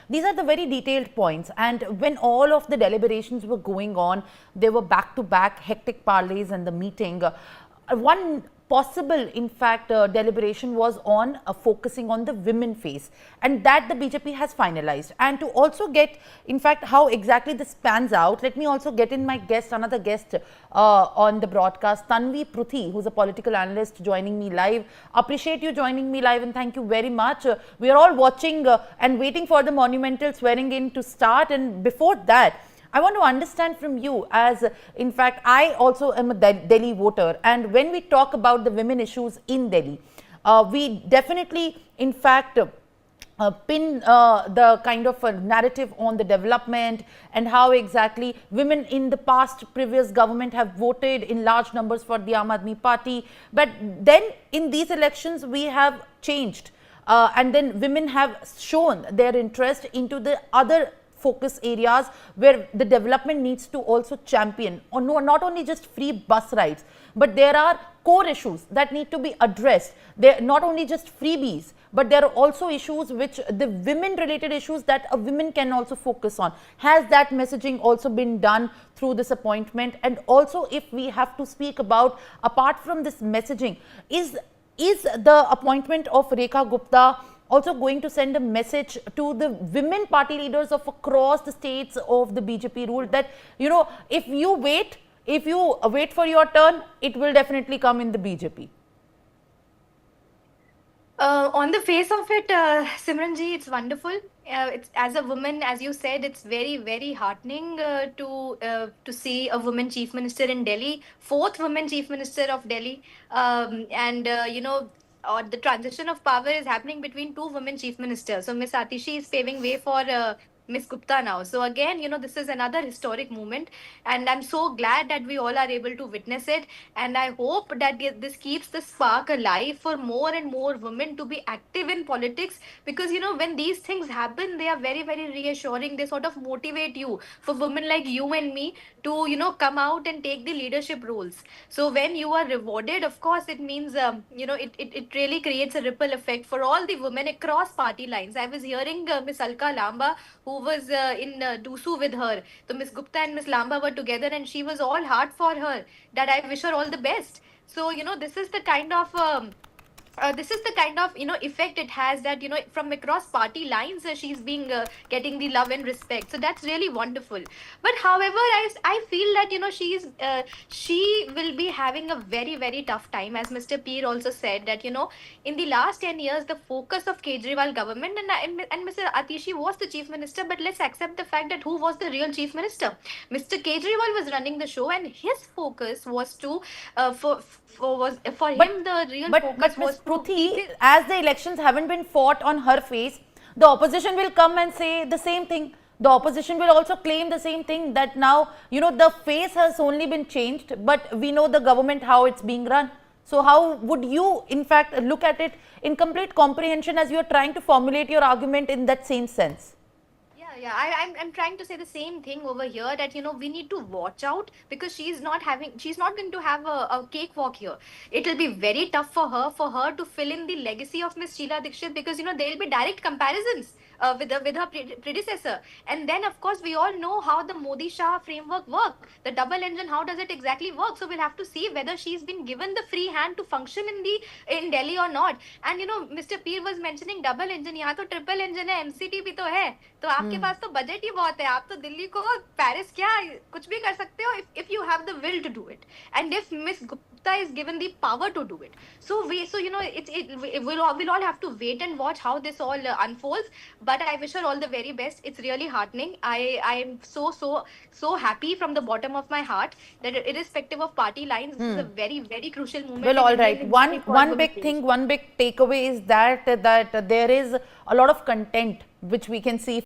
These are the very detailed points. And when all of the deliberations were going on, they were back-to-back hectic parleys and the meeting. One possible, in fact, deliberation was on focusing on the women face, and that the BJP has finalized. And to also get, in fact, how exactly this pans out, let me also get in my guest, another guest on the broadcast, Tanvi Pruthi, who's a political analyst, joining me live. Appreciate you joining me live, and thank you very much. We are all watching and waiting for the monumental swearing in to start. And before that, I want to understand from you, as in fact I also am a Delhi voter, and when we talk about the women issues in Delhi, we definitely in fact pin the kind of a narrative on the development and how exactly women in the past previous government have voted in large numbers for the Aam Aadmi Party. But then in these elections we have changed, and then women have shown their interest into the other focus areas where the development needs to also champion, or no, not only just free bus rides, but there are core issues that need to be addressed. They're not only just freebies, but there are also issues which the women related issues that a woman can also focus on. Has that messaging also been done through this appointment? And also, if we have to speak about, apart from this messaging, is the appointment of Rekha Gupta also going to send a message to the women party leaders of across the states of the BJP rule that, you know, if you wait for your turn, it will definitely come in the BJP? On the face of it, Simranji, it's wonderful. It's, as a woman, as you said, it's very, very heartening to see a woman chief minister in Delhi, fourth woman chief minister of Delhi, the transition of power is happening between two women chief ministers. So Miss Atishi is paving way for Miss Gupta now. So again, this is another historic moment, and I'm so glad that we all are able to witness it. And I hope that this keeps the spark alive for more and more women to be active in politics, because when these things happen, they are very, very reassuring. They sort of motivate you, for women like you and me, to come out and take the leadership roles. So when you are rewarded, of course, it means it really creates a ripple effect for all the women across party lines. I was hearing Miss Alka Lamba, who was in Dusu with her. So Miss Gupta and Miss Lamba were together, and she was all heart for her, that I wish her all the best. So this is the kind of effect it has, that from across party lines, she's being getting the love and respect. So that's really wonderful. But however, I feel that she will be having a very, very tough time, as Mr. Peer also said, that in the last 10 years the focus of Kejriwal government, and Mr. Atishi was the chief minister, but let's accept the fact that who was the real chief minister? Mr. Kejriwal was running the show, and his focus was to for him, the real focus was Pruthi, as the elections haven't been fought on her face, the opposition will come and say the same thing. The opposition will also claim the same thing, that now, the face has only been changed, but we know the government, how it's being run. So how would you, in fact, look at it in complete comprehension as you are trying to formulate your argument in that same sense? Yeah, I'm trying to say the same thing over here, that we need to watch out, because she's not going to have a cakewalk here. It will be very tough for her to fill in the legacy of Miss Sheila Dikshit, because there will be direct comparisons with her predecessor. And then of course we all know how the Modi Shah framework works, the double engine, how does it exactly work? So we'll have to see whether she's been given the free hand to function in Delhi or not. And Mr. Peer was mentioning double engine, यहाँ तो triple engine है, MCT भी तो है, तो आपके पास तो budget ही बहुत है, आप तो दिल्ली को पेरिस क्या कुछ भी कर सकते हो, if you have the will to do it, and if Miss Gupta is given the power to do it. So we'll all have to wait and watch how this all unfolds. But I wish her all the very best. It's really heartening. I am so happy from the bottom of my heart that irrespective of party lines, this is a very, very crucial moment. Well, all right. One big thing, one big takeaway is that there is a lot of content which we can see